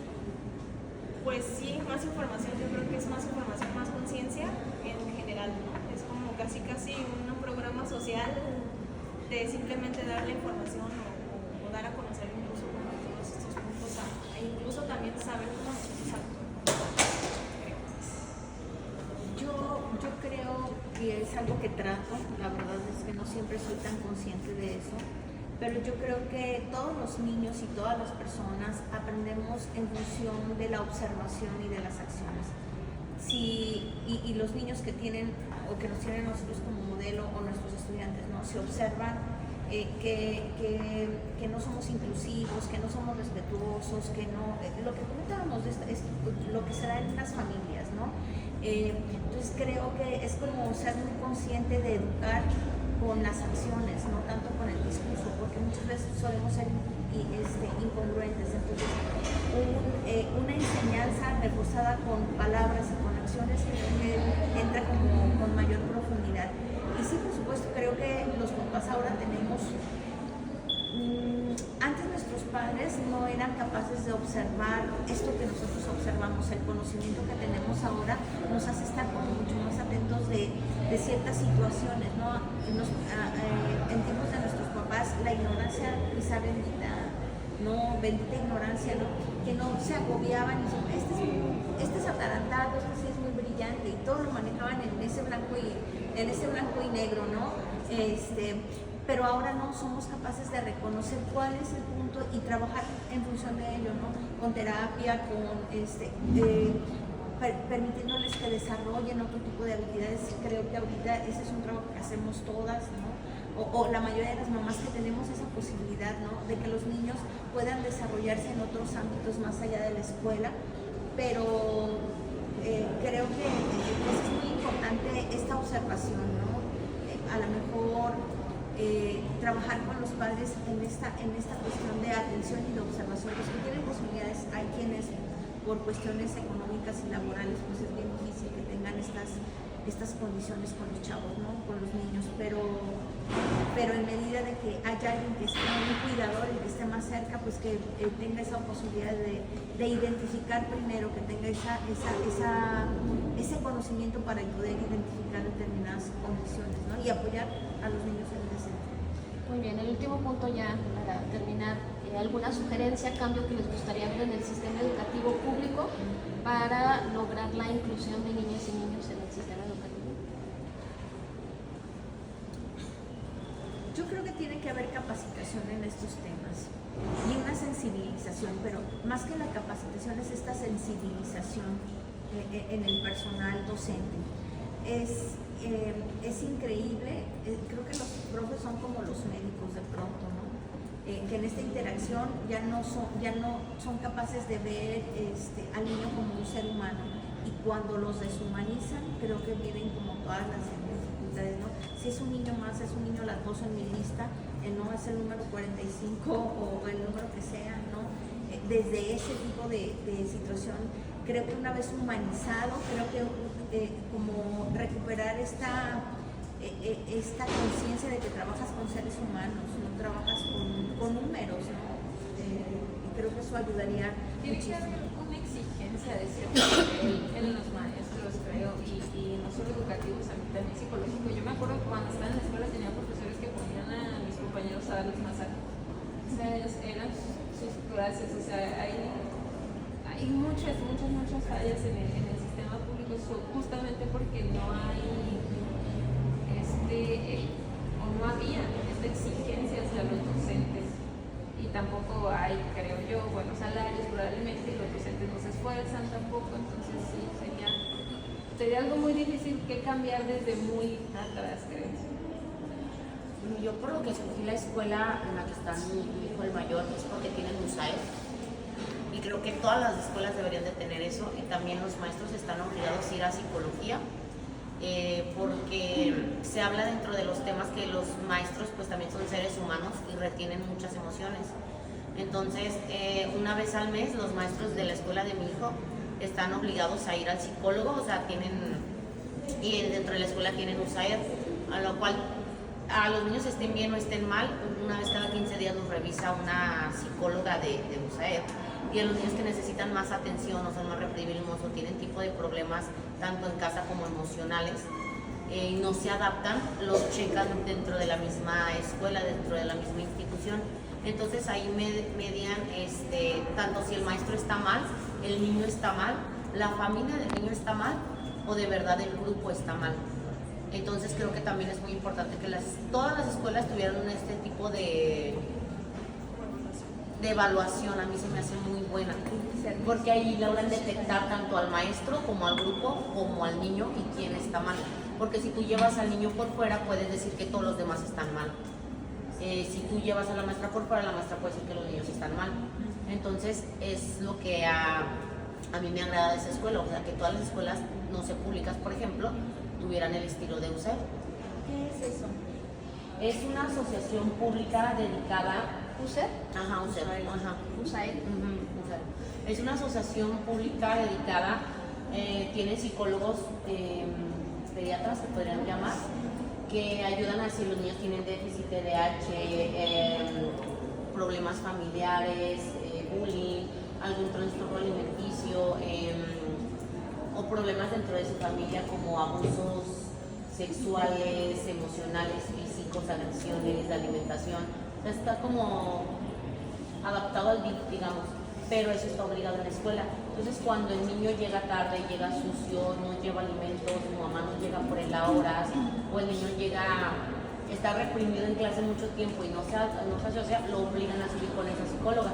pues sí, más información, yo creo que es más información, más conciencia en general, ¿no? Es como casi un programa social de simplemente dar la información o dar a conocer incluso como todos estos puntos, incluso también saber cómo nosotros actuamos. Yo creo que es algo que trato, la verdad es que no siempre soy tan consciente de eso, pero yo creo que todos los niños y todas las personas aprendemos en función de la observación y de las acciones. Y los niños que tienen o que nos tienen nosotros como modelo o nuestros estudiantes, ¿no? Se observan que no somos inclusivos, que no somos respetuosos, que no, lo que comentábamos es lo que se da en las familias, ¿no? Entonces creo que es como ser muy consciente de educar con las acciones, no tanto con el discurso, porque muchas veces solemos ser incongruentes. Entonces una enseñanza reforzada con palabras y con acciones creo que entra como con mayor profundidad. Y sí, por supuesto, creo que los papás ahora tenemos, antes nuestros padres no eran capaces de observar esto que nosotros observamos. El conocimiento que tenemos ahora nos hace estar como mucho más atentos de ciertas situaciones, ¿no? En tiempos de nuestros papás, la ignorancia quizá bendita, no, bendita ignorancia, ¿no? Que no se agobiaban y decían, este es atarantado, este sí es muy brillante, y todo lo manejaban en ese blanco y negro, ¿no? Pero ahora no somos capaces de reconocer cuál es el punto y trabajar en función de ello, ¿no? Con terapia, permitiéndoles que desarrollen otro tipo de habilidades. Creo que ahorita ese es un trabajo que hacemos todas, ¿no? O la mayoría de las mamás que tenemos esa posibilidad, ¿no? De que los niños puedan desarrollarse en otros ámbitos más allá de la escuela, pero creo que es muy importante esta observación, ¿no? A lo mejor trabajar con los padres en esta cuestión de atención y de observación. Los que tienen posibilidades, hay quienes por cuestiones económicas y laborales pues es bien difícil que tengan estas condiciones con los chavos, ¿no? Con los niños, pero en medida de que haya alguien que esté un cuidador, el que esté más cerca, pues que tenga esa posibilidad de identificar primero, que tenga ese conocimiento para poder identificar determinadas condiciones, ¿no? Y apoyar a los niños en ese sentido. Muy bien, el último punto ya para terminar, ¿alguna sugerencia, cambio que les gustaría ver en el sistema educativo público para lograr la inclusión de niñas y niños en el sistema educativo? Yo creo que tiene que haber capacitación en estos temas y una sensibilización, pero más que la capacitación es esta sensibilización en el personal docente. Es increíble, creo que los profes son como los médicos de pronto, ¿no? Que en esta interacción ya no son capaces de ver al niño como un ser humano, y cuando los deshumanizan creo que vienen como todas las dificultades, ¿no? Si es un niño más, es un niño latoso en mi lista, no es el número 45 o el número que sea, ¿no? Desde ese tipo de situación, creo que una vez humanizado, creo que como recuperar esta conciencia de que trabajas con seres humanos, no trabajas con números, ¿no? Y creo que eso ayudaría Tiene que muchísimo. haber una exigencia de cierto nivel en los maestros, creo, y no solo educativos, también psicológico. Yo me acuerdo que cuando estaba en la escuela tenía profesores que ponían a mis compañeros a darles masajes. O sea, eran sus clases, o sea, hay muchas fallas en el sistema público, justamente porque no hay o no había esta exigencia hacia los docentes, y tampoco hay, creo yo, buenos salarios probablemente, y los docentes no se esfuerzan tampoco. Entonces sí, sería algo muy difícil que cambiar desde muy atrás, creo. Yo por lo que escogí la escuela en la que está mi hijo el mayor es porque tienen USAID, y creo que todas las escuelas deberían de tener eso, y también los maestros están obligados a ir a psicología, porque se habla dentro de los temas que los maestros pues también son seres humanos y retienen muchas emociones. Entonces una vez al mes los maestros de la escuela de mi hijo están obligados a ir al psicólogo, o sea, y dentro de la escuela tienen USAID, a lo cual a los niños estén bien o estén mal, una vez cada 15 días los revisa una psicóloga de USAID. Y a los niños que necesitan más atención o son más reprimidos o tienen tipo de problemas tanto en casa como emocionales y no se adaptan, los checan dentro de la misma escuela, dentro de la misma institución. Entonces ahí median tanto si el maestro está mal, el niño está mal, la familia del niño está mal o de verdad el grupo está mal. Entonces creo que también es muy importante que todas las escuelas tuvieran este tipo de evaluación. A mí se me hace muy buena, porque ahí logran detectar tanto al maestro como al grupo, como al niño y quién está mal. Porque si tú llevas al niño por fuera, puedes decir que todos los demás están mal. Si tú llevas a la maestra por fuera, la maestra puede decir que los niños están mal. Entonces es lo que a mí me agrada de esa escuela, o sea, que todas las escuelas, no sé, públicas, por ejemplo, tuvieran el estilo de UCEF. ¿Qué es eso? Es una asociación pública dedicada... ¿UCEF? Ajá, UCEF. Ajá. USAID. UCEF. Es una asociación pública dedicada, tiene psicólogos, pediatras, se podrían llamar, que ayudan a si los niños tienen déficit TDAH, problemas familiares, bullying, algún trastorno alimenticio, o problemas dentro de su familia como abusos sexuales, emocionales, físicos, agresiones, de alimentación. O sea, está como adaptado al DIF, digamos, pero eso está obligado en la escuela. Entonces, cuando el niño llega tarde, llega sucio, no lleva alimentos, su mamá no llega por él a horas, o el niño está reprimido en clase mucho tiempo y no se asocia, lo obligan a subir con esa psicóloga.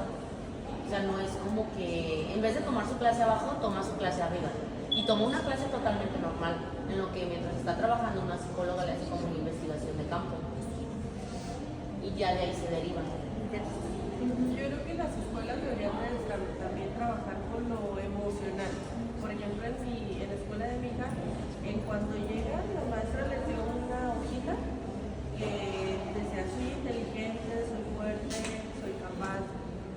O sea, no es como que en vez de tomar su clase abajo, toma su clase arriba. Y toma una clase totalmente normal, en lo que mientras está trabajando una psicóloga le hace como una investigación de campo. Y ya de ahí se deriva. Yo creo que las escuelas deberían también trabajar con lo emocional. Por ejemplo, en la escuela de mi hija, en cuanto llegan, la maestra les dio una hojita que decía: soy inteligente, soy fuerte, soy capaz.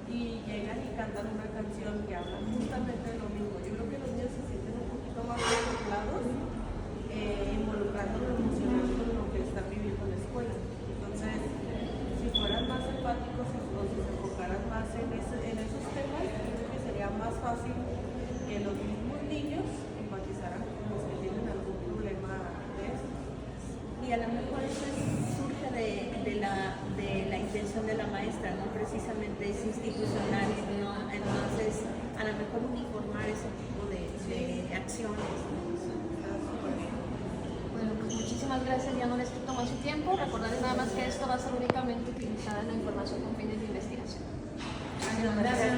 Y llegan y cantan una canción que habla justamente de lo mismo. Yo creo que los niños se sienten un poquito más contemplados, involucrando lo emocional con lo que están viviendo en la escuela. Entonces, si fueran más empáticos o si se enfocaran más en esos temas, creo que sería más fácil que los mismos niños empatizaran con los que tienen algún problema de eso. Y a lo mejor eso surge de la intención de la maestra, no precisamente es institucional, ¿no? Entonces a lo mejor uniformar ese tipo de acciones. Bueno, pues muchísimas gracias, ya no les quito más su tiempo. Recordarles nada más que esto va a ser únicamente utilizada en la información con fines de investigación. Gracias.